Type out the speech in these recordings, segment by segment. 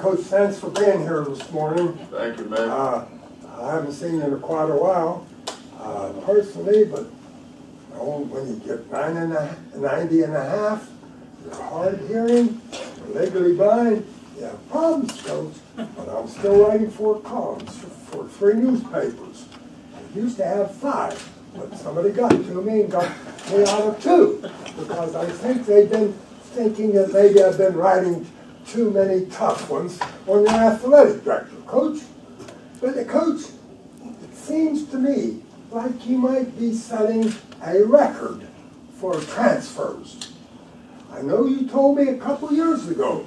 Coach, thanks for being here this morning. Thank you, man. I haven't seen you in quite a while, personally, but when you get 90 and a half, you're hard hearing, you're legally blind, you have problems, Coach. But I'm still writing 4 columns for 3 newspapers. I used to have 5, but somebody got to me and got me out of 2, because I think they've been thinking that maybe I've been writing too many tough ones on your athletic director, Coach. But Coach, it seems to me like you might be setting a record for transfers. I know you told me a couple years ago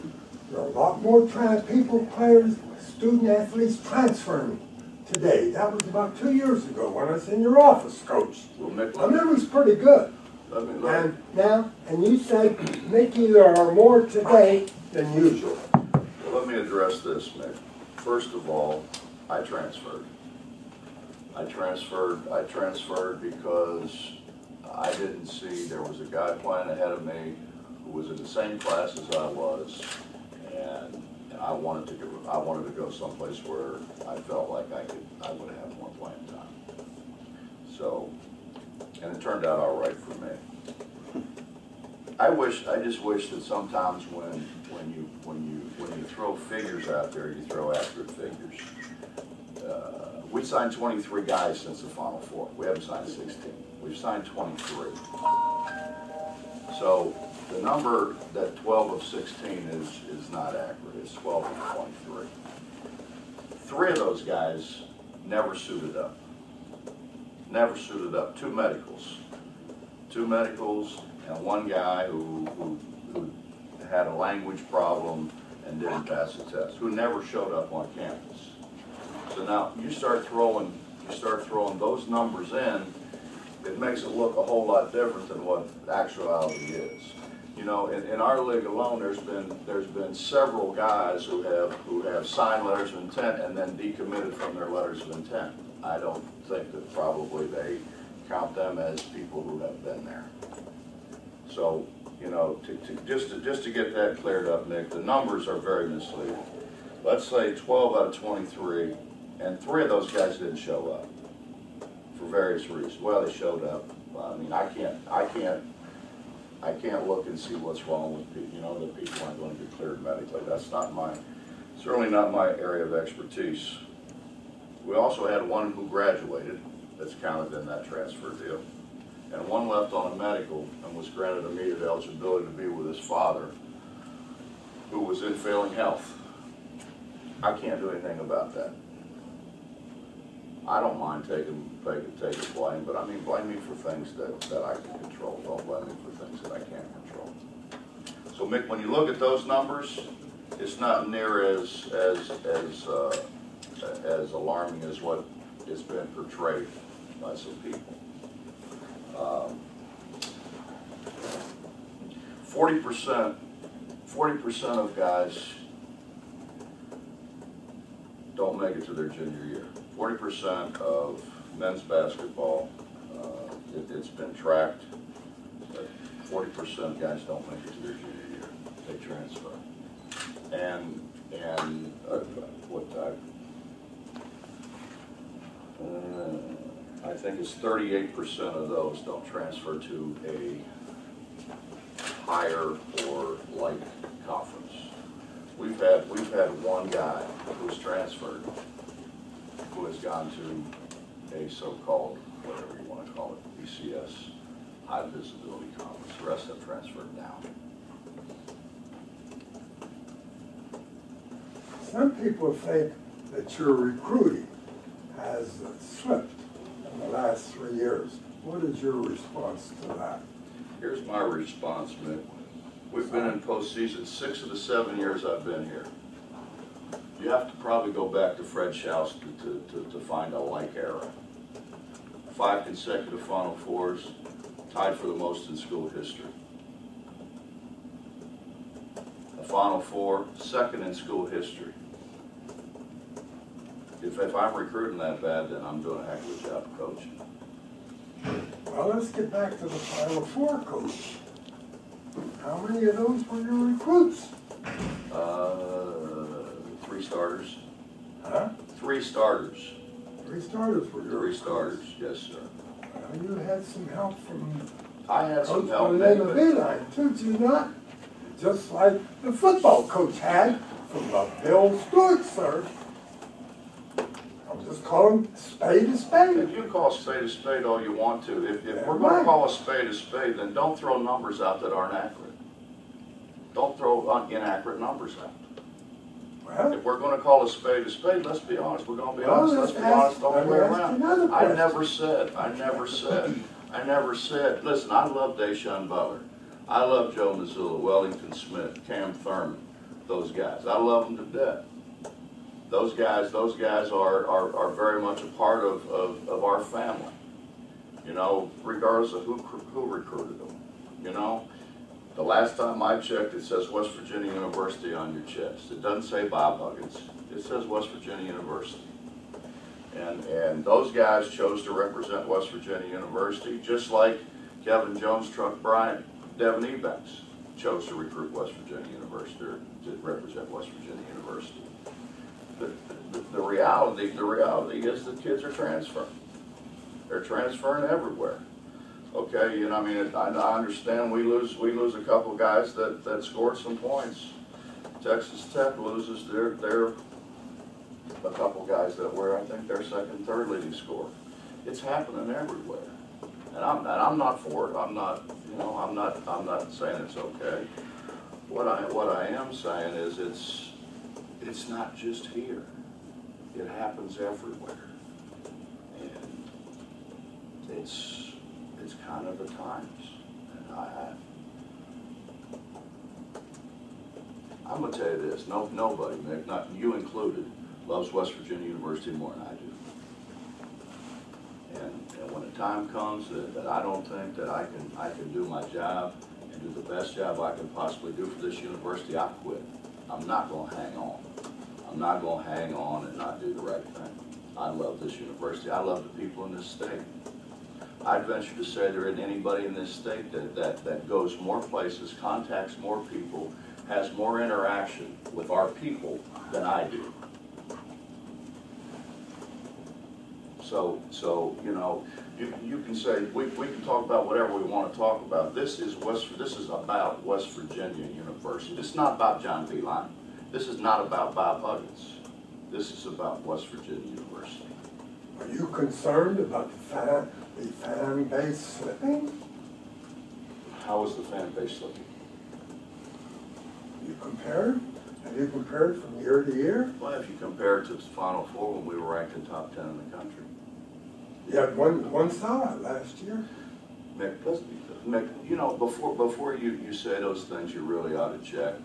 there are a lot more players, student athletes transferring today. That was about 2 years ago when I was in your office, Coach. Well, Mick, My memory's pretty good. And you said, Mickey, there are more today than usual. Well, let me address this, Mick. First of all, I transferred. I transferred because I didn't see there was a guy playing ahead of me who was in the same class as I was, and I wanted to go someplace where I felt like I would have more playing time. So, and it turned out all right for me. I just wish that sometimes when you throw figures out there, you throw accurate figures. We signed 23 guys since the Final Four. We haven't signed 16. We've signed 23. So the number that 12 of 16 is not accurate. It's 12 of 23. 3 of those guys never suited up. Never suited up. 2 medicals. 2 medicals and 1 guy who had a language problem and didn't pass the test, who never showed up on campus. So now you start throwing those numbers in, it makes it look a whole lot different than what actuality is. You know, in our league alone, there's been several guys who have signed letters of intent and then decommitted from their letters of intent. I don't think that probably they count them as people who have been there. So, you know, just to get that cleared up, Nick, the numbers are very misleading. Let's say 12 out of 23, and 3 of those guys didn't show up for various reasons. Well, they showed up. I mean, I can't look and see what's wrong with people. You know, that people aren't going to get cleared medically. That's certainly not my area of expertise. We also had 1 who graduated that's counted in that transfer deal, and 1 left on a medical and was granted immediate eligibility to be with his father, who was in failing health. I can't do anything about that. I don't mind taking blame, but I mean, blame me for things that I can control. Don't blame me for things that I can't control. So, Mick, when you look at those numbers, it's not near as alarming as what has been portrayed by some people. 40% of guys don't make it to their junior year. 40% of men's basketball, it's been tracked that 40% of guys don't make it to their junior year. They transfer. And I think it's 38% of those don't transfer to a higher or light conference. We've had 1 guy who's transferred who has gone to a so-called, whatever you want to call it, BCS, high visibility conference. The rest have transferred down. Some people think that your recruiting has slipped in the last 3 years. What is your response to that? Here's my response, Mick. We've been in postseason 6 of the 7 years I've been here. You have to probably go back to Fred Schaus to find a like era. 5 consecutive Final Fours, tied for the most in school history. A Final Four, 2nd in school history. If I'm recruiting that bad, then I'm doing a heck of a job coaching. Well, let's get back to the Final Four, Coach. How many of those were your recruits? starters. Huh? 3 starters. 3 starters for your 3 starters, yes, sir. Well, you had some help from I had some Coach help. Bonet of V-line, too, did you not? Just like the football coach had from Bill Stewart, sir. I'm just calling spade a spade. If you call a spade all you want to, if Yeah, we're going right. to call a spade, then don't throw numbers out that aren't accurate. Don't throw inaccurate numbers out. Well, If we're going to call a spade, let's be honest. We're going to be Well, honest. let's Let's be honest. Don't let me play ask you another around. question. I never said. Listen, I love Deshaun Butler. I love Joe Mazzulla, Wellington Smith, Cam Thurman, those guys. I love them to death. Those guys are very much a part of our family. You know, regardless of who recruited them. You know, the last time I checked, it says West Virginia University on your chest. It doesn't say Bob Huggins. It says West Virginia University. And those guys chose to represent West Virginia University, just like Kevin Jones, Truck Bryant, Devin Ebanks chose to recruit West Virginia University, or to represent West Virginia University. The reality is that kids are transferring. They're transferring everywhere. Okay, you know, I mean, I understand we lose a couple of guys that scored some points. Texas Tech loses their a couple of guys that were, I think, their second, third leading scorer. It's happening everywhere, and I'm not for it. I'm not saying it's okay. What I am saying is it's not just here. It happens everywhere, and it's kind of the times. And I'm gonna tell you this: nobody, Mick, not you included, loves West Virginia University more than I do. And when the time comes that I don't think that I can do my job and do the best job I can possibly do for this university, I quit. I'm not gonna hang on. I'm not going to hang on and not do the right thing. I love this university. I love the people in this state. I'd venture to say there isn't anybody in this state that goes more places, contacts more people, has more interaction with our people than I do. So you know, you can say, we can talk about whatever we want to talk about. This is about West Virginia University. It's not about John B. Lyman. This is not about Bob Huggins. This is about West Virginia University. are you concerned about the fan base slipping? How is the fan base looking? Have you compared from year to year? Well, if you compare it to the Final Four when we were ranked in top 10 in the country. You had one sellout last year. Mick, you know, before you say those things, you really ought to check.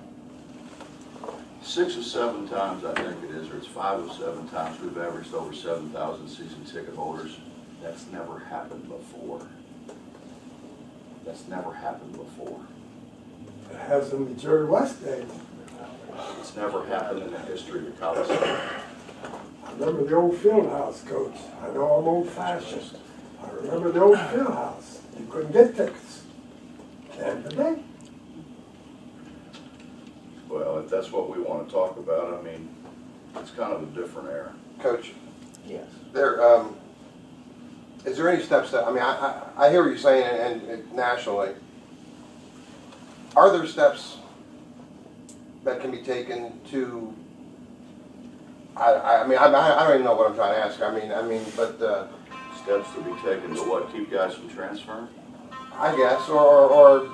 6 or 7 times, I think it is, or it's 5 or 7 times we've averaged over 7,000 season ticket holders. That's never happened before. That's never happened before. It has in the Jerry West days. It's never happened in the history of college football. I remember the old field house, Coach. I know I'm old-fashioned. I remember the old field house. You couldn't get tickets. Can today. Well, if that's what we want to talk about, I mean, it's kind of a different era. Coach, Yes. is there any steps that, I mean, I hear what you're saying and nationally. Are there steps that can be taken to, I mean, I don't even know what I'm trying to ask. But Steps to be taken to what? Keep guys from transferring? I guess, or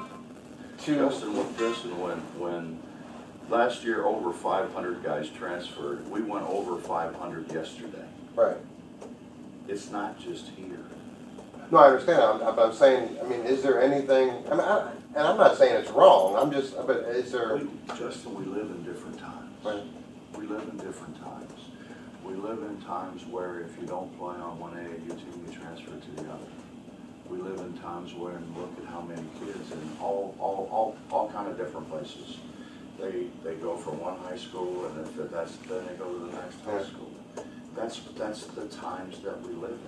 to, Justin, when last year over 500 guys transferred, we went over 500 yesterday. right. It's not just here. No, I understand, but I'm saying, I mean, is there anything, I mean, and I'm not saying it's wrong, but is there? Justin, we live in different times. Right. We live in different times. We live in times where if you don't play on one AAU team, you transfer to the other. We live in times where, and look at how many kids in all kind of different places. They go from one high school, and then they go to the next high school. That's the times that we live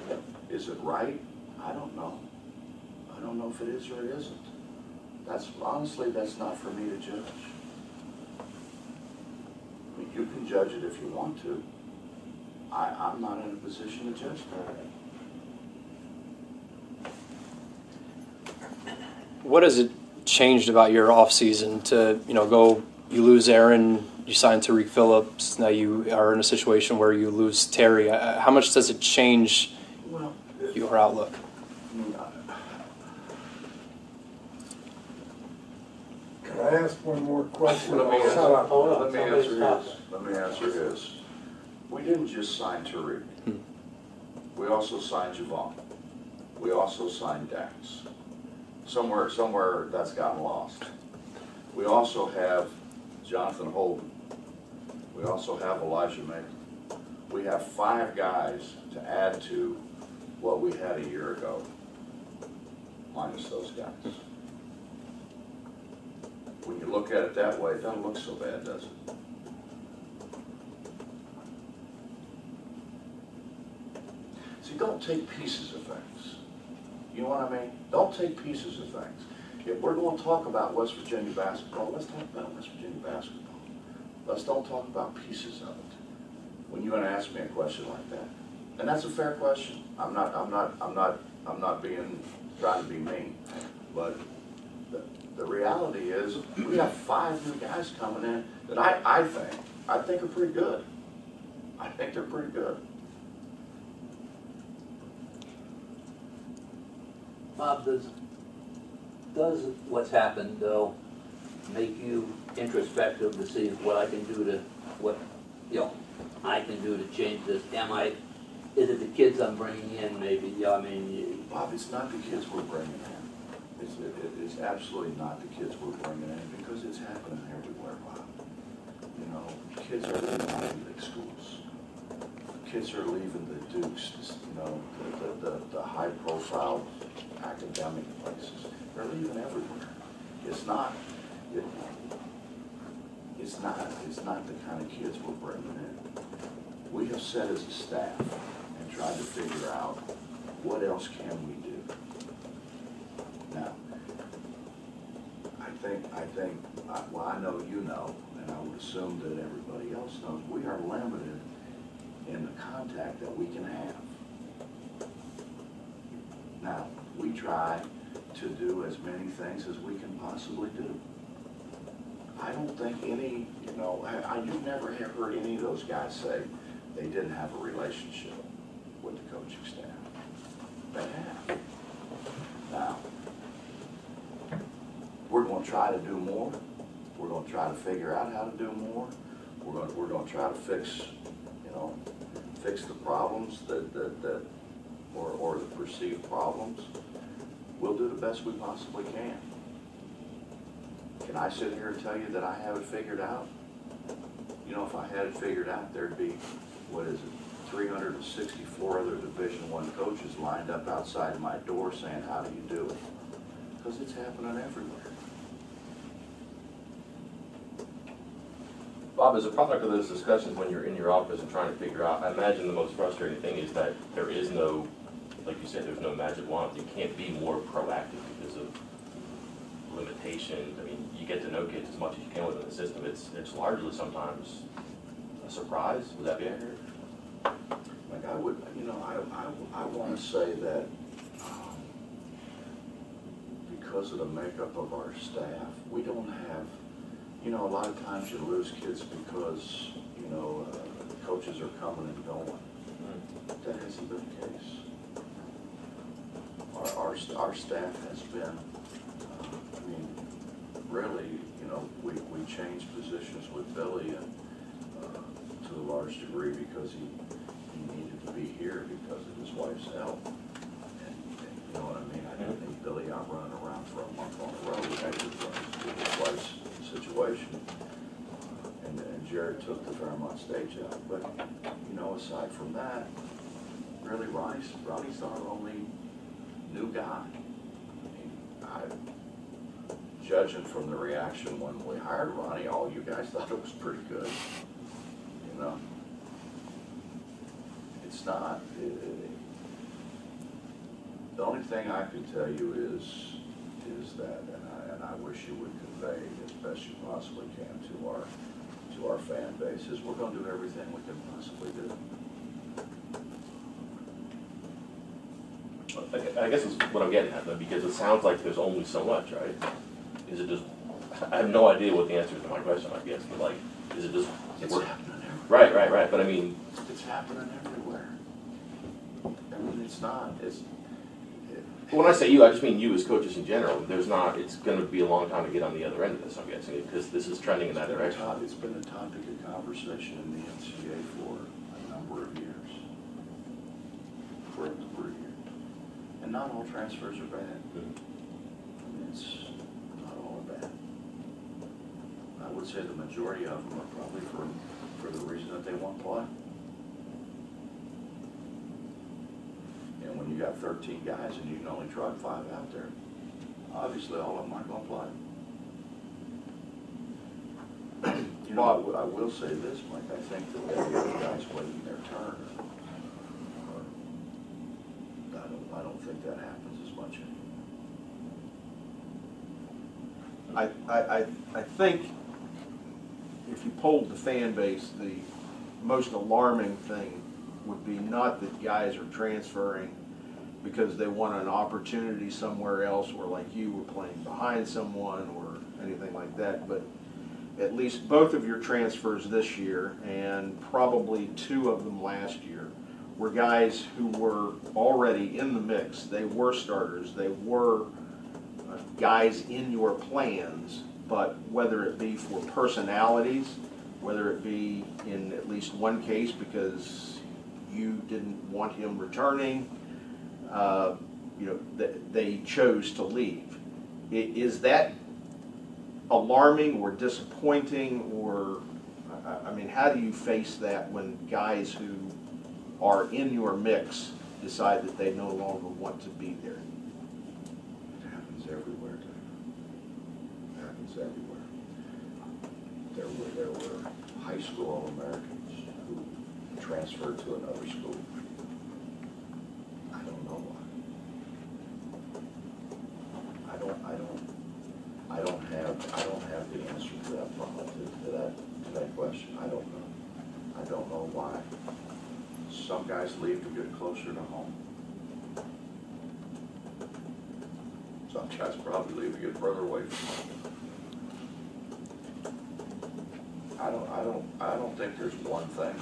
in. Is it right? I don't know. I don't know if it is or it isn't. Honestly, that's not for me to judge. I mean, you can judge it if you want to. I'm not in a position to judge that. What has it changed about your off season to go? You lose Aaron, you sign Tariq Phillips. Now you are in a situation where you lose Terry. How much does it change your outlook? Can I ask one more question? Let me Shut up. Let me answer his. We didn't just sign Tariq. We also signed Javon. We also signed Dax. Somewhere that's gotten lost. We also have Jonathan Holden. We also have Elijah Maker. We have 5 guys to add to what we had a year ago, minus those guys. When you look at it that way, it doesn't look so bad, does it? See, don't take pieces of things. You know what I mean? Don't take pieces of things. If we're going to talk about West Virginia basketball, let's talk about West Virginia basketball. Let's don't talk about pieces of it. When you're going to ask me a question like that, and that's a fair question. I'm not being trying to be mean, but the reality is we have 5 new guys coming in that I think are pretty good. I think they're pretty good. Bob, does what's happened, though, make you introspective to see what I can do to, I can do to change this? Is it the kids I'm bringing in, maybe? Bob, it's not the kids we're bringing in. It's absolutely not the kids we're bringing in because it's happening everywhere, Bob. Kids are leaving Ivy League schools. Kids are leaving the Dukes, the high-profile academic places. They're leaving everywhere. It's not the kind of kids we're bringing in. We have sat as a staff and tried to figure out what else can we do. Now, I know you know, and I would assume that everybody else knows, we are limited in the contact that we can have. Now, we try to do as many things as we can possibly do. I don't think you've never heard any of those guys say they didn't have a relationship with the coaching staff. They have. Now, we're going to try to do more. We're going to try to figure out how to do more. We're going to try to fix the problems or the perceived problems. We'll do the best we possibly can. Can I sit here and tell you that I have it figured out? If I had it figured out, there'd be, 364 other Division I coaches lined up outside my door saying, how do you do it? Because it's happening everywhere. Bob, as a product of those discussions when you're in your office and trying to figure out, I imagine the most frustrating thing is that there is no, like you said, there's no magic wand. You can't be more proactive because of limitations. I mean, you get to know kids as much as you can within the system. It's largely sometimes a surprise. Would that be accurate? Like I would, I want to say that because of the makeup of our staff, we don't have, a lot of times you lose kids because, coaches are coming and going. That hasn't been the case. Our staff has been, really, we changed positions with Billy and to a large degree because he needed to be here because of his wife's health. And you know what I mean? I didn't need Billy out running around for a month on the road. I did with his wife's situation. And Jared took the Fairmont stage out. But, aside from that, really Ronnie's our only new guy. Judging from the reaction when we hired Ronnie, all you guys thought it was pretty good. It's not. The only thing I can tell you is that, and I wish you would convey as best you possibly can to to our fan base is we're gonna do everything we can possibly do. I guess it's what I'm getting at though, because it sounds like there's only so much, right? Is it just, I have no idea what the answer to my question, I guess, but like, is it just? It's happening everywhere. Right, but I mean. It's happening everywhere. I mean, it's not, When I say you, I just mean you as coaches in general. There's not, it's gonna be a long time to get on the other end of this, I'm guessing, because this is trending in that direction. It's been a topic of conversation in the NCAA for a number of years. And not all transfers are bad. I mean, it's not all bad. I would say the majority of them are probably for the reason that they want to play. And when you got 13 guys and you can only try 5 out there, obviously all of them aren't going to play. You know, I will say this, Mike, I think that the other guys waiting their turn, I don't think that happens as much anymore. I think if you polled the fan base, the most alarming thing would be not that guys are transferring because they want an opportunity somewhere else, or like you were playing behind someone or anything like that, but at least both of your transfers this year and probably 2 of them last year were guys who were already in the mix. They were starters. They were guys in your plans, but whether it be for personalities, whether it be in at least one case because you didn't want him returning, you know, they chose to leave. Is that alarming or disappointing, or, I mean, how do you face that when guys who are in your mix decide that they no longer want to be there? It happens everywhere, Dave. It happens everywhere. There were high school All-Americans who transferred to another school. I don't know why. I don't have the answer to that problem, to that question. I don't know. I don't know why. Some guys leave to get closer to home. Some guys probably leave to get further away from home. I don't think there's one thing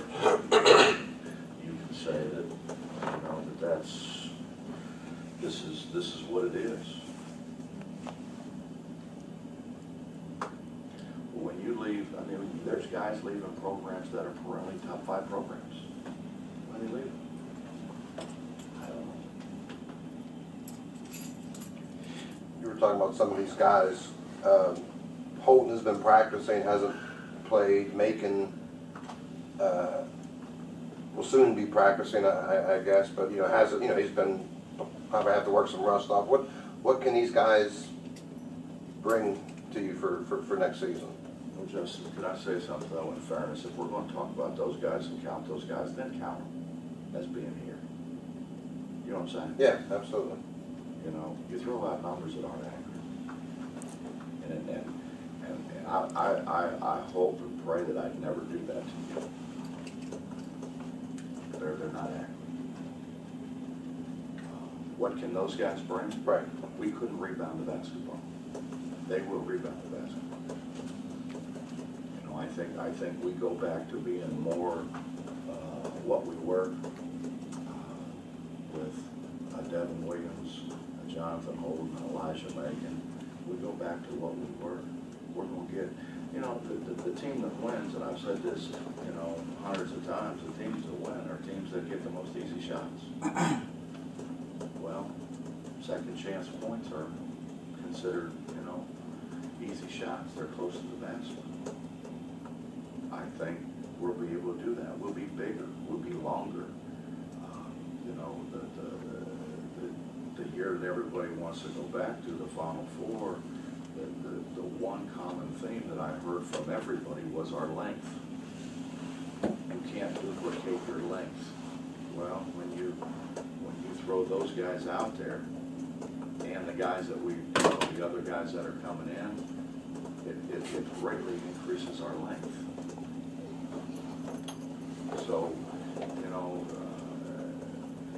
you can say that, you know, this is what it is. But when you leave, I mean, there's guys leaving programs that are perennially top 5 programs. Why do they leave? I don't know. You were talking about some of these guys. Holton has been practicing, hasn't played. Macon will soon be practicing, I guess, but you know, hasn't. You know, he's been probably have to work some rust off. What can these guys bring to you for next season? Well, Justin, can I say something though? In fairness, if we're going to talk about those guys and count those guys, then count them as being here. You know what I'm saying? Yeah, absolutely. You know, you throw out numbers that aren't accurate, and I hope and pray that I never do that to you. They're not accurate. What can those guys bring? Right. We couldn't rebound the basketball. They will rebound the basketball. You know, I think we go back to being more what we were with Devin Williams, Jonathan Holden, Elijah Macon. We go back to what we were. We're going to get, you know, the team that wins, and I've said this, you know, hundreds of times, the teams that win are teams that get the most easy shots. Well, second chance points are considered, you know, easy shots. They're close to the basket. I think we'll be able to do that. We'll be bigger. We'll be longer. You know, the year that everybody wants to go back to, the Final Four, the one common theme that I heard from everybody was our length. You can't duplicate your length. Well, when you throw those guys out there, and the guys that the other guys that are coming in, it greatly increases our length. So, you know,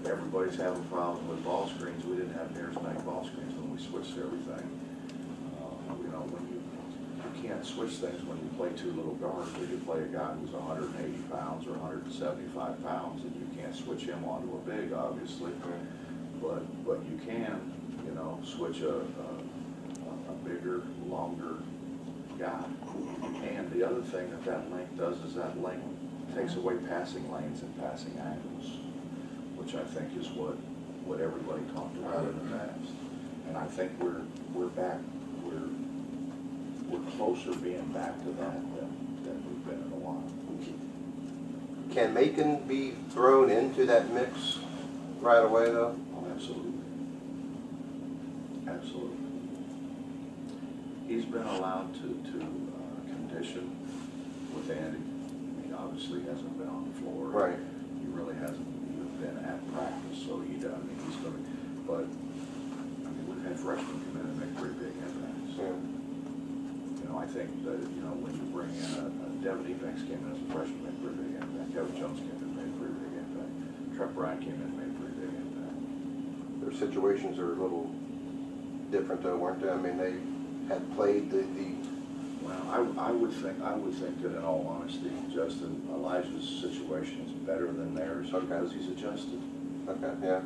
everybody's having a problem with ball screens. We didn't have near as many ball screens when we switched everything. You know, when you can't switch things when you play two little guards, or you play a guy who's 180 pounds or 175 pounds, and you can't switch him onto a big, obviously. But you can, you know, switch a bigger, longer guy. And the other thing that length does is that length takes away passing lanes and passing angles, which I think is what everybody talked about in the past. And I think we're back, we're closer being back to that than we've been in a while. Can Macon be thrown into that mix right away, though? Oh, absolutely. Absolutely. He's been allowed to condition with Andy. He obviously hasn't been on the floor. Right. He really hasn't even been at practice, so he's going to, but I mean, we've had freshmen come in and make pretty big impacts. Yeah. You know, I think that, you know, when you bring in a Devin Ebanks came in as a freshman, made a pretty big impact. Kevin Jones came in and made a pretty big impact. Trent Bryant came in and made a pretty big impact. Their situations are a little different, though, weren't they? I mean, they had played the Well, I would think that in all honesty, Justin, Elijah's situation is better than theirs because he's adjusted. Okay, yeah.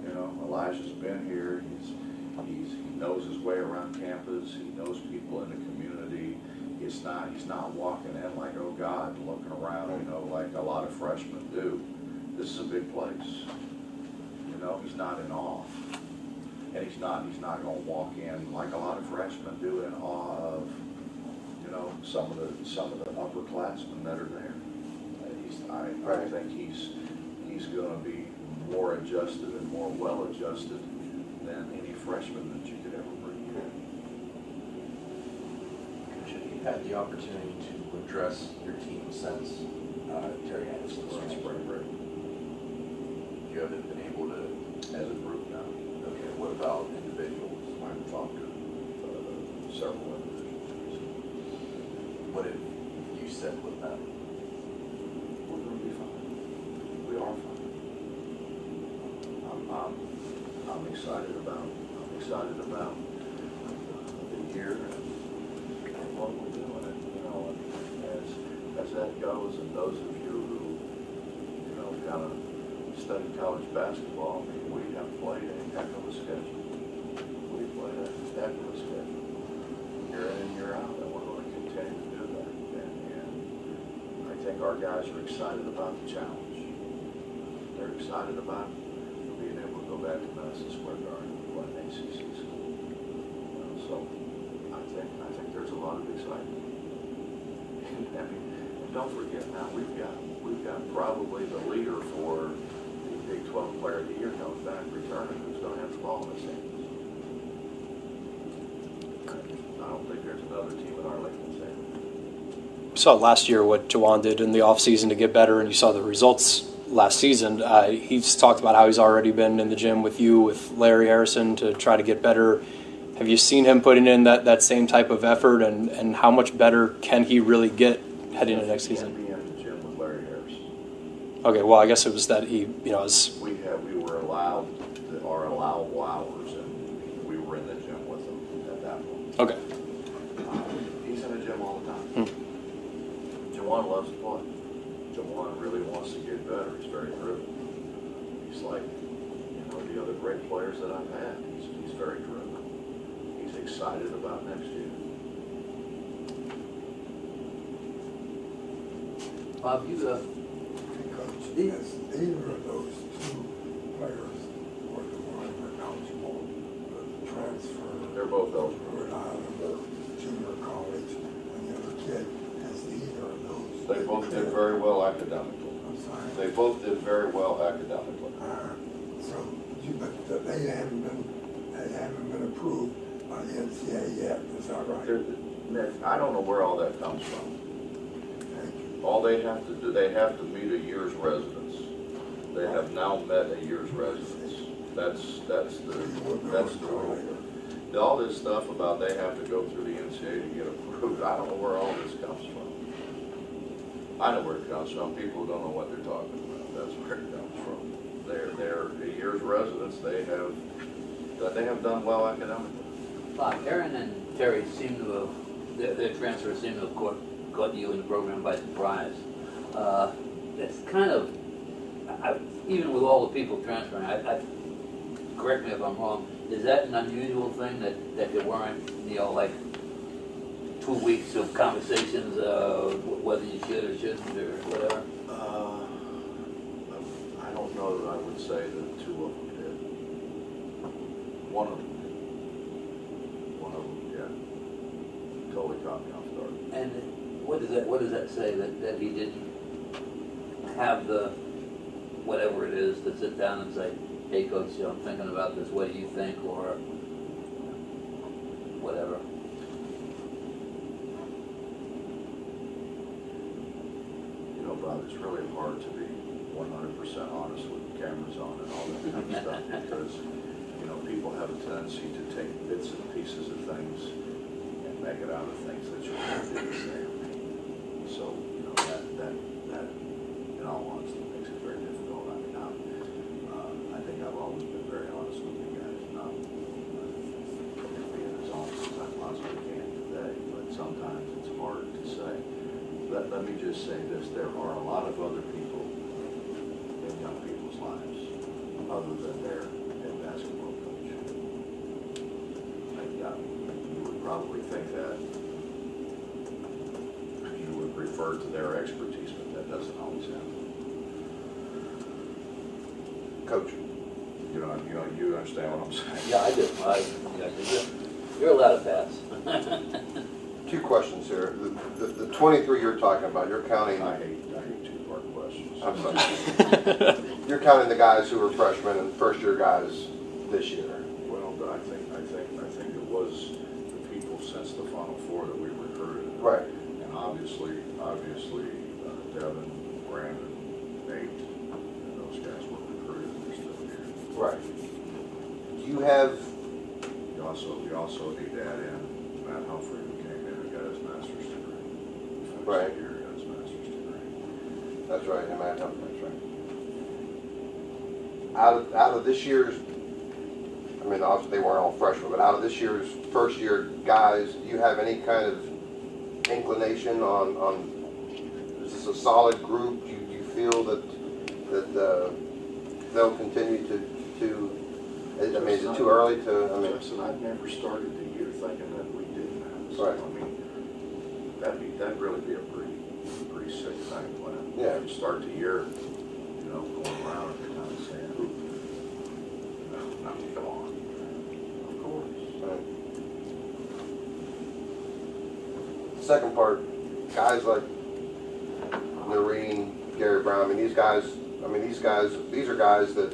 You know, Elijah's been here. He knows his way around campus. He knows people in the community. He's not walking in like, oh God, and looking around, you know, like a lot of freshmen do. This is a big place. You know, he's not in awe. And he's not going to walk in like a lot of freshmen do in awe of, you know, some of the upperclassmen that are there. I think he's going to be more adjusted and more well adjusted than any freshman that you could ever bring in. You've had the opportunity to address your team since Terry Henderson Since spring break, You haven't been able to. as a group now. Okay, what about individuals? I've talked to several individuals. What have you said with them? We're going to be fine. We are fine. I'm excited about the year and what we're doing. And, you know, as that goes, and those of you who, you know, kind of study college basketball, I mean, we have played a heck of a schedule. We played a heck of a schedule. Year in and year out, and we're going to continue to do that. And I think our guys are excited about the challenge. They're excited about being able to go back to Madison Square Garden and play an ACC school. So I think there's a lot of excitement. I mean, and don't forget now, we've got probably the leader for the Big 12 Player of the Year comes back returning, who's going to have the ball in his hands. I don't think there's another team in our league that's there. We saw last year what Jawan did in the offseason to get better, and you saw the results last season. He's talked about how he's already been in the gym with you, with Larry Harrison, to try to get better. Have you seen him putting in that same type of effort, and how much better can he really get heading into next season? Can't be in the gym with Larry Harrison. Okay, well, I guess it was that he, you know, We were allowed our allowable hours, and we were in the gym with him at that point. okay. He's in the gym all the time. Jawan loves to play. Jawan really wants to get better. He's very driven. He's like, you know, the other great players that I've had. He's very driven. He's excited about next year. Bob, you Because either of those two players were the one that eligible to transfer. They're both to eligible. Rhode Island or junior college, and the other kid has either of those. They both did very well academically. I'm sorry. They both did very well academically. But they haven't been approved by the NCAA yet. Is that right? Nick, I don't know where all that comes from. Thank you. All they have to do, they have to meet a year's residence. They have now met a year's residence. That's the rule. All this stuff about they have to go through the NCAA to get approved, I don't know where all this comes from. I know where it comes from. People don't know what they're talking about. That's where it comes from. They're a year's residents. They have done well academically. Bob, Aaron and Terry seem to have, their transfers seem to have caught you in the program by surprise. It's kind of, even with all the people transferring, correct me if I'm wrong, is that an unusual thing that there weren't, like 2 weeks of conversations, whether you should or shouldn't or whatever? I don't know that I would say that two of them did. One of them did. Yeah. Totally caught me off guard. And what does that say, that he didn't have the, whatever it is, to sit down and say, hey coach, I'm thinking about this, what do you think, or whatever? Bob, it's really hard to be 100% honest with cameras on and all that kind of stuff because, people have a tendency to take bits and pieces of things and make it out of things that you didn't say. So, that in all honesty makes it very difficult. I mean, I think I've always been very honest with you guys, not being as honest as I possibly can today, but sometimes it's hard to say. Let me just say this, there are a lot of other people in young people's lives other than their head basketball coach. You would probably think that you would refer to their expertise, but that doesn't always happen. Coach. You understand what I'm saying? Yeah, I do. You're allowed to pass. Two questions here. The 23 you're talking about, you're counting. I hate two-part questions. I'm sorry. You're counting the guys who were freshmen and first-year guys this year. Well, I think it was the people since the Final Four that we recruited. Right. And obviously, Devin, Brandon, Nate, and those guys were recruited. They're still here. Right. You have. You also need to add in Matt Humphrey, who came in and got his master's degree. Right. Here, got his master's degree. That's right, and Matt Humphrey, that's right. Out of this year's, I mean, obviously they weren't all freshmen, but out of this year's first-year guys, do you have any kind of inclination on is this a solid group? Do you feel that they'll continue to? I mean, is it too early to? I mean, Listen, I've never started the year thinking that we didn't have. So, right. I mean, that'd really be a pretty sick thing. Yeah. You start the year, going around and kind of saying, no, come on. Of course. right. Second part, guys like Noreen, Gary Brown. I mean, these are guys that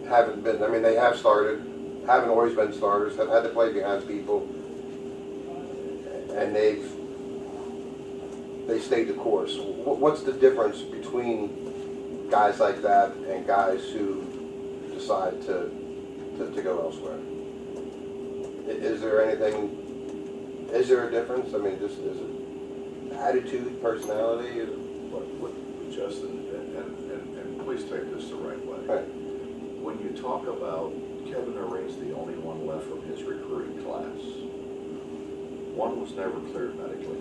haven't been. I mean, they have started, haven't always been starters. Have had to play behind people, and they stayed the course. What's the difference between guys like that and guys who decide to go elsewhere? Is there anything? Is there a difference? I mean, just is it attitude, personality? What Justin, and please take this the right way. Right. When you talk about Kevin Noreen's the only one left from his recruiting class. One was never cleared medically.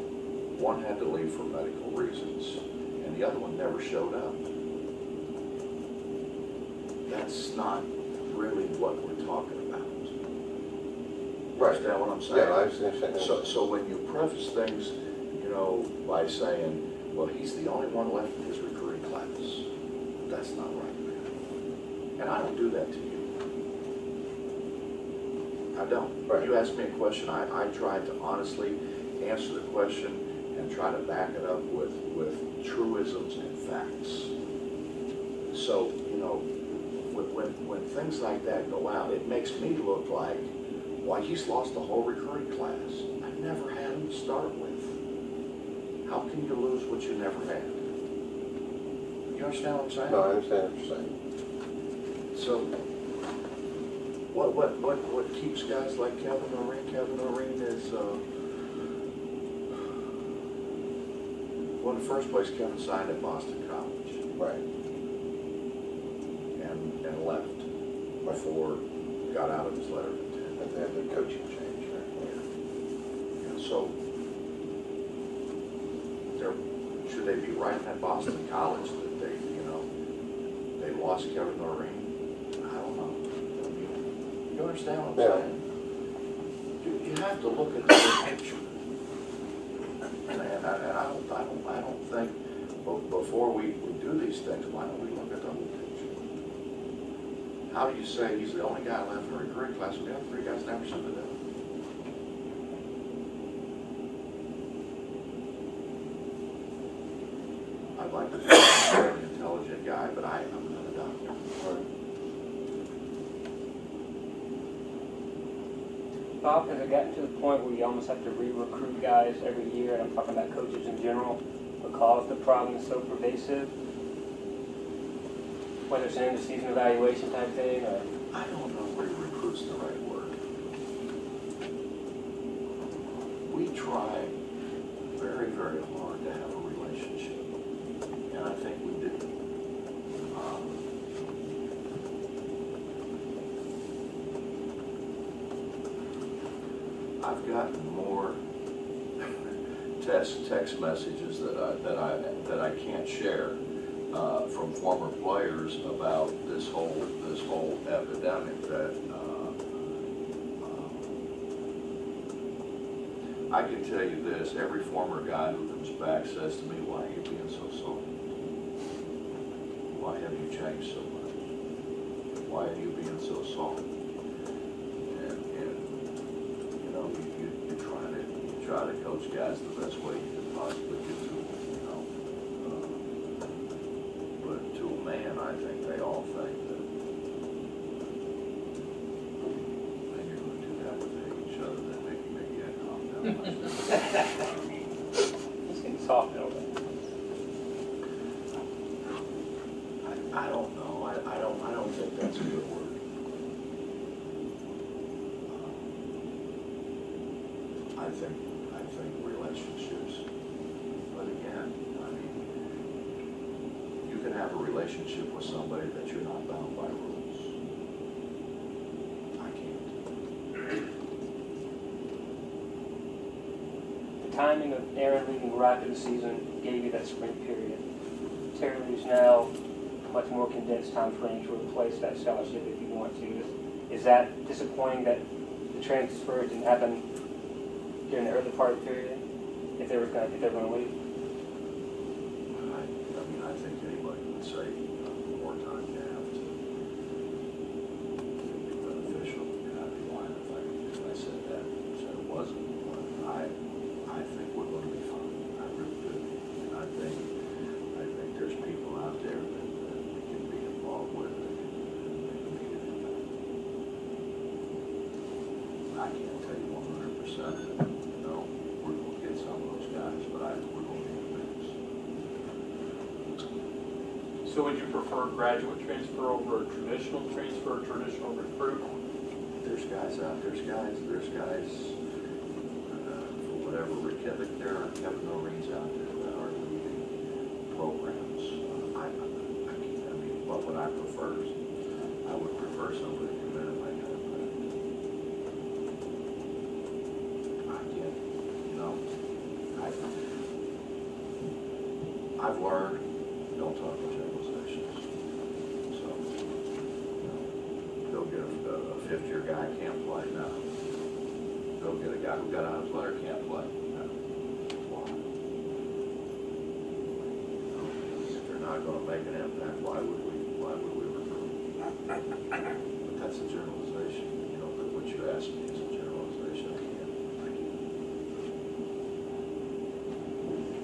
One had to leave for medical reasons, and the other one never showed up. That's not really what we're talking about. Right. Understand what I'm saying? Yeah, I understand. So when you preface things, by saying, well, he's the only one left in his recruiting class, that's not right, man. And I don't do that to you. I don't. Right. You ask me a question, I try to honestly answer the question and try to back it up with truisms and facts. So, when things like that go out, it makes me look like, why, he's lost the whole recruiting class. I never had him to start with. How can you lose what you never had? You understand what I'm saying? No, I understand what you're saying. So, what keeps guys like Kevin Noreen? Kevin Noreen is, Well, in the first place, Kevin signed at Boston College Right. and left before he got out of his letter of intent. And then the coaching change, right? And so, should they be writing at Boston College that they lost Kevin Noreen? I don't know. I mean, you understand what I'm saying? You have to look at the big picture. And I don't think, before we do these things, why don't we look at the whole picture? How do you say he's the only guy left in the recruiting class? We have 3 guys never submitted them. I'd like to think he's a very intelligent guy, but I'm not a doctor. Bob, has it gotten to the point where you almost have to re-recruit guys every year, and I'm talking about coaches in general, because the problem is so pervasive? Whether it's an end-of-season evaluation type thing, or... I don't know where recruit's the right word. We try very, very hard to have a relationship, and I think we do. I've gotten more text messages that I can't share from former players about this whole epidemic that I can tell you this: every former guy who comes back says to me, "Why are you being so salty? Why have you changed so much? Why are you being so salty?" You try to coach guys the best way you can possibly get to them, But to a man, I think they all think that, and you're going to do that with each other, then maybe you calm down. It's getting soft a little bit. I don't know. I don't think that's a good word. I think relationships, but again, I mean, you can have a relationship with somebody that you're not bound by rules. I can't. The timing of Aaron leaving right after the season gave you that spring period. Terry leaves now, much more condensed time frame to replace that scholarship if you want to. Is that disappointing that the transfer didn't happen during the early part of the period, if they were going to leave? I mean, I think anybody would say more time you have to be beneficial. I'd be lying if I said that, said it wasn't. But I think we're going to be fine. I really do. And I think there's people out there that we can be involved with that can make a impact. I can't tell you 100%. We're going to get some of those guys, but we're going to be in the mix. So would you prefer graduate transfer over a traditional transfer, traditional recruit? There's guys out, there's guys, for whatever, there are Kevin Noreen's out there that are leading programs. I mean, what would I prefer? I would prefer somebody to come in and make an impact. I've learned, don't talk in generalizations. So, go get a fifth-year guy can't play now. Go get a guy who got out of his letter can't play now. Why? If they're not going to make an impact, why would we recruit? But that's a generalization. But what you asked me is a generalization.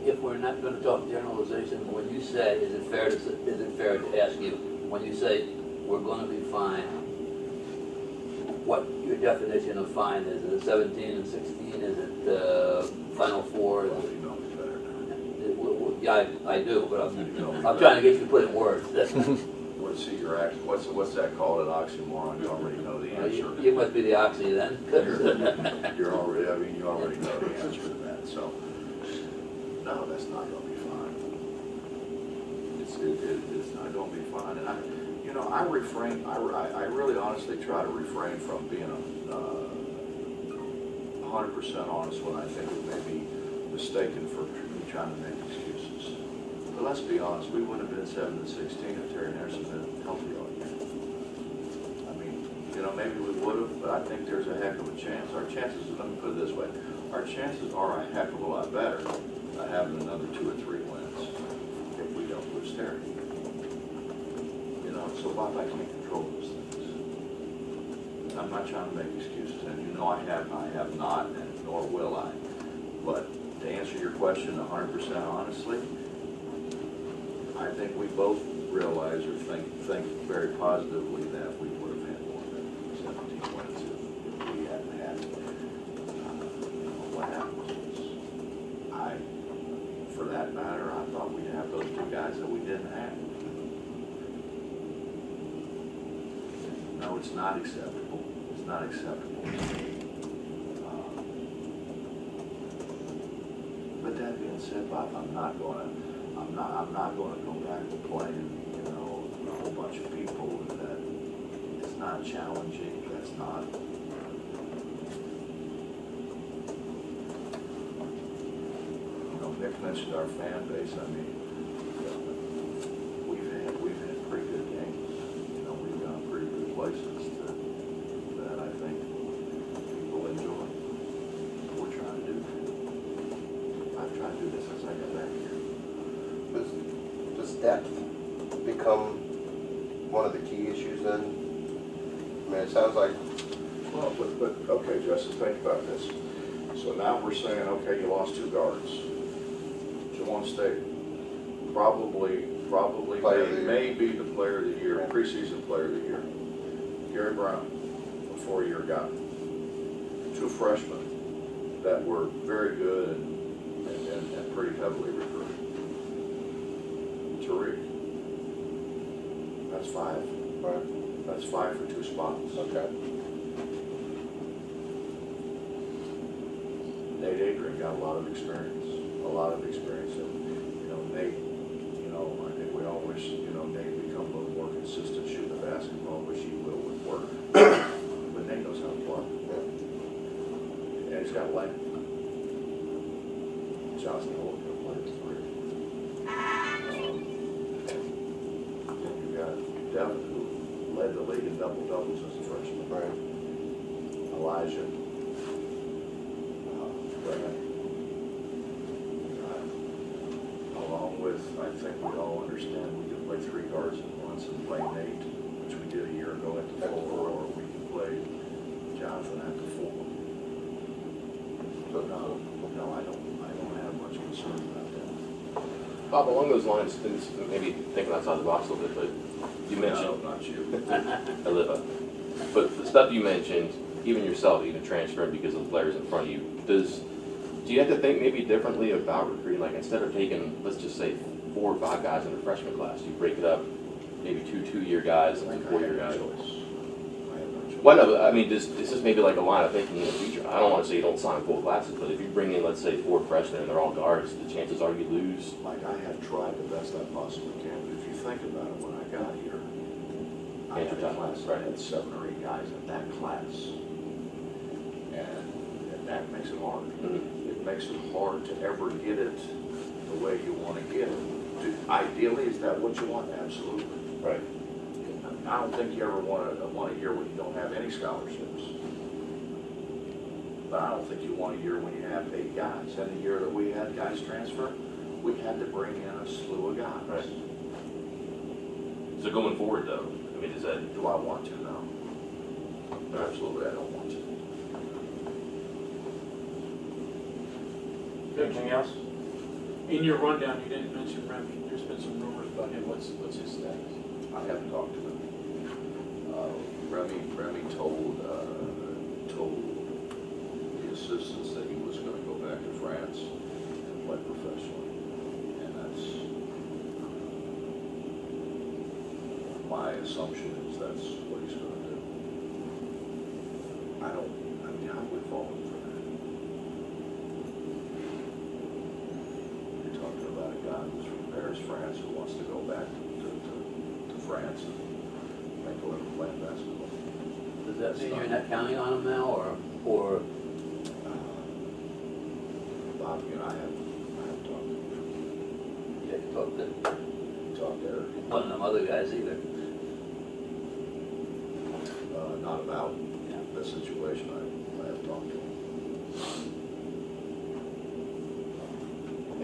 If we're not going to talk generalization, when you say, is it fair to ask you, when you say we're going to be fine, what your definition of fine is? Is it 17 and 16? Is it Final Four? Well, you know me better now. Yeah, I do, but I'm trying to get you to put in words. What's that called, an oxymoron? You already know the answer. You must be the oxy then. you already know the answer to that. So, no, that's not going to be fine. it's not gonna be fun. And I refrain, I really honestly try to refrain from being 100% honest when I think it may be mistaken for trying to make excuses. But let's be honest, we wouldn't have been 7-16 if Terry Henderson had been healthy all year. I mean, maybe we would have, but I think there's a heck of a chance. Our chances, let me put it this way, our chances are a heck of a lot better of having another 2 or 3 wins if we don't lose Terry. So Bob, I can't control those things. I'm not trying to make excuses, and I have not, and nor will I. But to answer your question 100% honestly, I think we both realize or think very positively that we would have had more than 17 wins if we hadn't had what happened was for that matter, I thought we'd have those 2 guys that we didn't have. No, it's not acceptable. It's not acceptable. But that being said, Bob, I'm not gonna go back to playing, a whole bunch of people that it's not challenging. That's not. Nick mentioned our fan base. I mean, we've had pretty good games. We've gone pretty good places that I think people enjoy. We're trying to do. I've tried to do this since I got back here. Does depth become one of the key issues then? I mean, it sounds like. Well, but okay, Justin, think about this. So now we're saying, okay, you lost 2 guards. Jawan State probably may be the player of the year, preseason player of the year. Gary Brown, a 4-year guy. 2 freshmen that were very good and pretty heavily recruited. Tariq, that's 5. Right. That's 5 for 2 spots. Okay. Nate Adrian got a lot of experience. And, Nate, I think we all wish, Nate become a little more consistent shooting the basketball, which he will with work. But Nate knows how to play. Yeah. And he's got length. Johnson Holt can play the 3. Then you got Devin, who led the league in double-doubles as a freshman. Right. Elijah. Along with, I think we all understand we can play 3 guards at once and play Nate, which we did a year ago at the 4, or we can play Jonathan at the 4. So no, I don't have much concern about that. Bob, along those lines, and this maybe thinking outside the box a little bit, but you mentioned. No, not you. I live up. But the stuff you mentioned, even yourself, even transferring because of the players in front of you, do you have to think maybe differently about recruiting? Like instead of taking, let's just say, 4 or 5 guys in a freshman class, you break it up, maybe 2 2-year guys and 2 4-year guys. Well, no, I mean, this is maybe like a line of thinking in the future. I don't want to say you don't sign full classes, but if you bring in, let's say, 4 freshmen and they're all guards, the chances are you lose. Like I have tried the best I possibly can, but if you think about it, when I got here, I had a class, I had 7 or 8 guys in that class. And that makes it hard. Mm-hmm. It makes it hard to ever get it the way you want to get it. Ideally, is that what you want? Absolutely. Right. I don't think you ever want a year when you don't have any scholarships. But I don't think you want a year when you have 8 guys. And the year that we had guys transfer, we had to bring in a slew of guys. Right. So going forward, though, I mean, is that? Do I want to? No. Absolutely, I don't want to. Anything else? In your rundown, you didn't mention Remy. There's been some rumors about him. What's his status? I haven't talked to him. Remy told the assistants that he was going to go back to France and play professionally, and that's my assumption is that's what he's going to do. I would follow him for that. You're talking about a guy who's from Paris Paris, France, who wants to go back to France and make a living playing basketball. Does that mean you're not counting on them now, or Bob, you and I have talked. you Talked to Eric. one of them other guys either? Not about the situation. I have talked to him.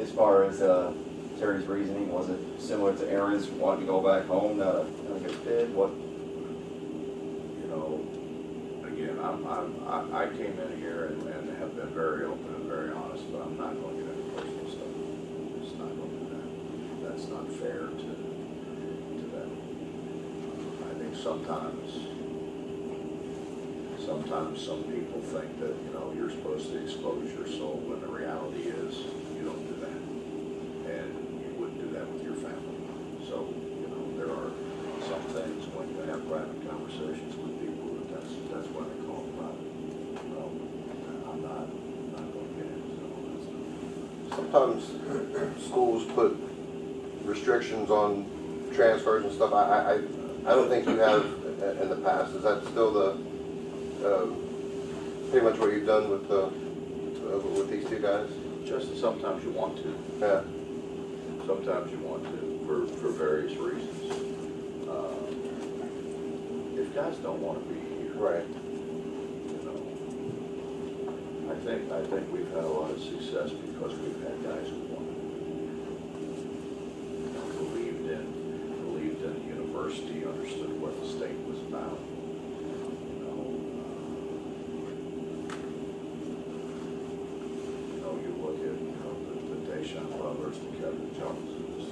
As far as Terry's reasoning, was it similar to Aaron's, wanting to go back home, not a good fit? What? You know, again, I came in here and have been very open and very honest, but I'm not going to get into personal stuff. I'm just not going to do that. That's not fair to them. I think sometimes some people think that, you know, you're supposed to expose your soul when the reality is you don't do that. And you wouldn't do that with your family. So, you know, there are some things when you have private conversations with people that's why they call it private. No, I'm not going to get into all that stuff. Sometimes schools put restrictions on transfers and stuff. I don't think you have in the past. Is that still the pretty much what you've done with these two guys? Just sometimes you want to. Yeah. Sometimes you want to for various reasons. If guys don't want to be here, Right. you know, I think we've had a lot of success because we've had guys who wanted to, you know, believed in the university, understood what the state was about. You look at, you know, the Deshaun Brothers, the Kevin Joneses,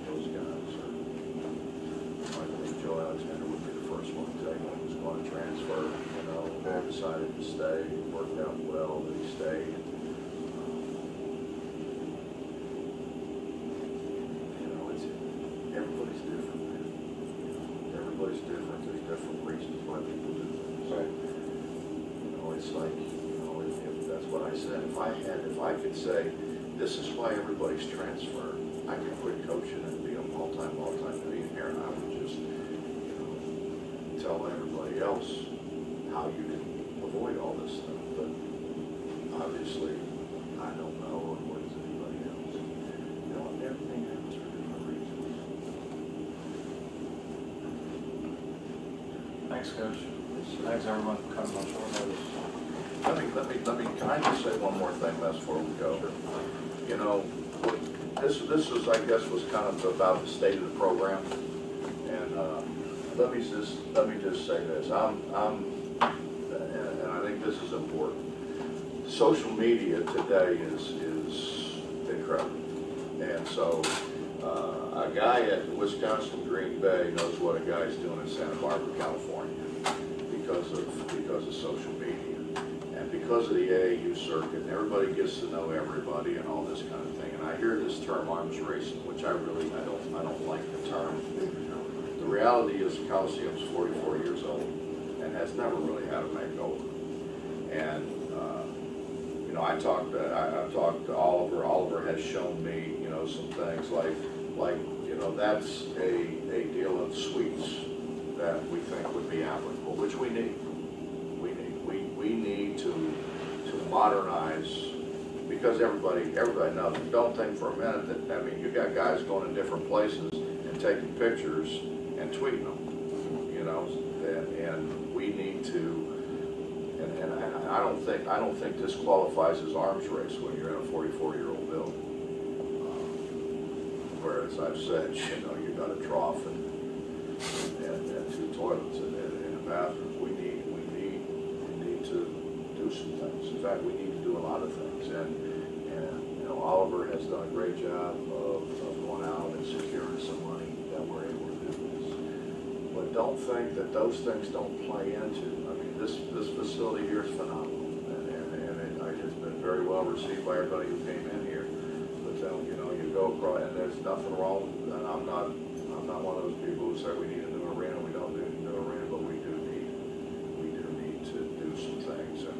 those guys, or I think Joe Alexander would be the first one to tell you he was going to transfer, you know, and decided to stay. It worked out well that he stayed. You know, everybody's different, man. Everybody's different. There's different reasons why people do things. Right. You know, it's like, if that's what I said. If I could say, this is why everybody's transferred, I could quit coaching and be a multi millionaire, and I would just, you know, tell everybody else how you can avoid all this stuff. But obviously, I don't know, and what does anybody else? You know, everything happens for different reasons. Thanks, Coach. Thanks, everyone, for coming on short notice. Let me, can I just say one more thing, Les, before we go? You know, this was, I guess, was kind of about the state of the program. And let me just say this. And I think this is important. Social media today is incredible. And so a guy at Wisconsin Green Bay knows what a guy's doing in Santa Barbara, California, because of social media. Because of the AAU circuit, and everybody gets to know everybody and all this kind of thing. And I hear this term arms racing, which I don't like the term. The reality is the Coliseum's 44 years old and has never really had a makeover. And you know, I've talked to Oliver. Oliver has shown me, you know, some things like you know, that's a deal in suites that we think would be applicable, which we need. We need to modernize, because everybody knows. Don't think for a minute that, I mean, you got guys going to different places and taking pictures and tweeting them, you know, and we need to, and I don't think this qualifies as arms race when you're in a 44-year-old building. Whereas I've said, you know, you got a trough and two toilets and a bathroom. We need to do some things. In fact, we need to do a lot of things. And you know, Oliver has done a great job of going out and securing some money that we're able to do this. But don't think that those things don't play into. I mean, this facility here is phenomenal, and it's been very well received by everybody who came in here. But then, you know, you go across, and there's nothing wrong. And I'm not one of those people who say we need a new arena. We don't need a new arena, but we do need to do some things, and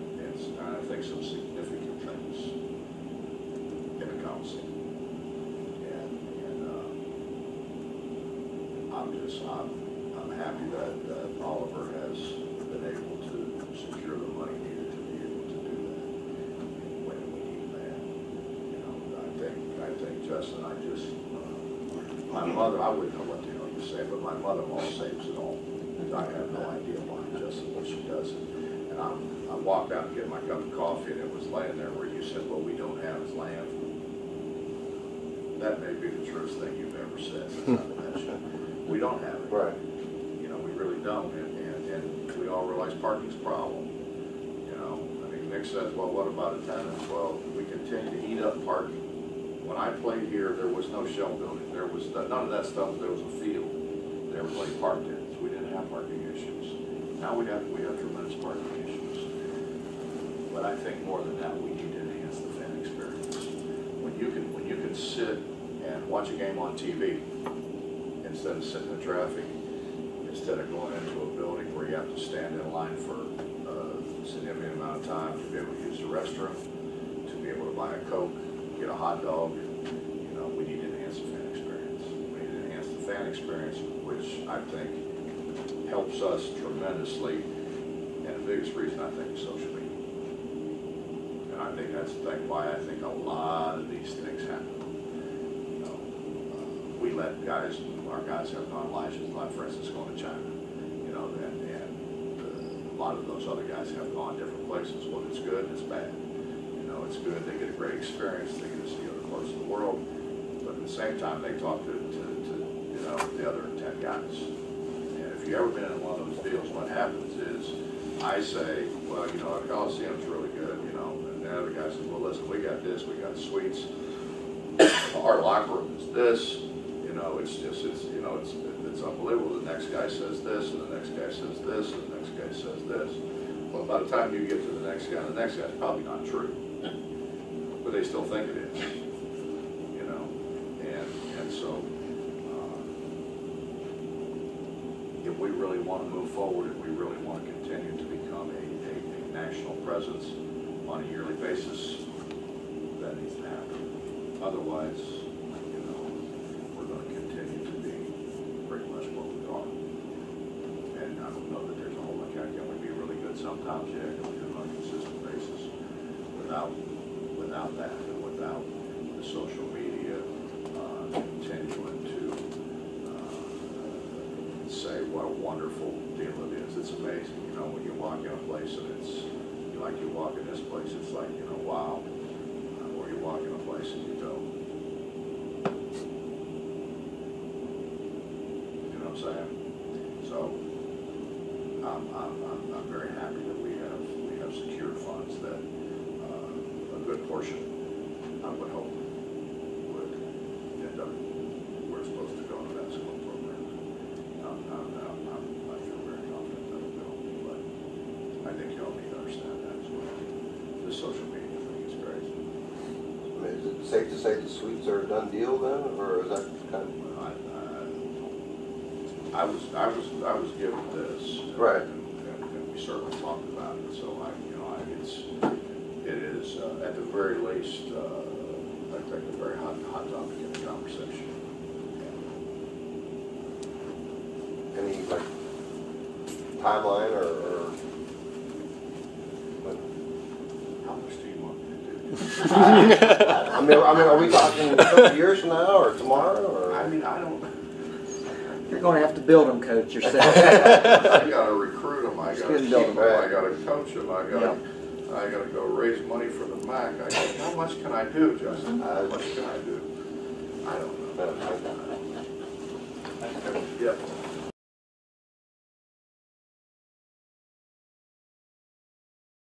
I think some significant things in the council. And Justin, my mother, I wouldn't know what the hell you say, but my mother-in-law saves it all. I have no idea why, Justin, what she does. And I walked out to get my cup of coffee, and it was laying there where you said, what we don't have is land. That may be the truest thing you've ever said. We don't have it. Right. You know, we really don't, and we all realize parking's a problem. You know, I mean, Nick says, well, what about attendance? Well, we continue to eat up parking. When I played here, there was no shell building. There was none of that stuff. There was a field that everybody parked in. So we didn't have parking issues. Now we have tremendous parking issues. But I think more than that, we need to enhance the fan experience. When you can sit and watch a game on TV instead of sitting in traffic, instead of going into a building where you have to stand in line for a significant amount of time to be able to use the restroom, to be able to buy a Coke, get a hot dog, you know, we need to enhance the fan experience. We need to enhance the fan experience, which I think helps us tremendously, and the biggest reason I think is social media. And I think that's the thing why I think a lot of these things happen. You know, we let our guys have gone live, for instance, going to China, you know, and a lot of those other guys have gone different places. Well, it's good and it's bad. You know, it's good, they get a great experience, they get to see other parts of the world, but at the same time, they talk to you know, the other 10 guys. And if you've ever been in one of those deals, what happens is, I say, well, you know, our Coliseum's really good, you know, and the other guy says, well, listen, we got this, we got suites, our locker room is this, you know, it's unbelievable. The next guy says this, and the next guy says this, and the next guy says this. Well, by the time you get to the next guy's probably not true, but they still think it is, you know, and so if we really want to move forward, if we really want to continue to become a national presence on a yearly basis, that needs to happen. Otherwise, you know, we're going to continue to be pretty much what we are. And I don't know that there's a whole lot. Can we be really good sometimes? Yeah, can we do it on a consistent basis? Without that, and without the social media continuing to say what a wonderful deal it is. It's amazing, you know, when you walk in a place and it's like you walk in this place, it's like, you know, wow. Or you walk in a place and you go, you know what I'm saying? So I'm very happy that we have secured funds that a good portion, I would hope, would end up where it's supposed to go in the basketball program. I feel very confident that it will, but I think y'all need to understand that as well. The social media thing is crazy. I mean, is it safe to say the suites are a done deal then, or is that kind of? I was given this, Right. and we certainly talked about it. So it is at the very least, I think a very hot topic in the conversation. Any like timeline or How much do you want me to do? I mean, are we talking a couple years from now or tomorrow or? I mean, I don't. You're going to have to build them, coach, yourself. I got to recruit them. I got to Just keep build them. them. I got to coach them. I got to go raise money for the MAC. How much can I do, Justin? How much can I do? I don't know. Yep.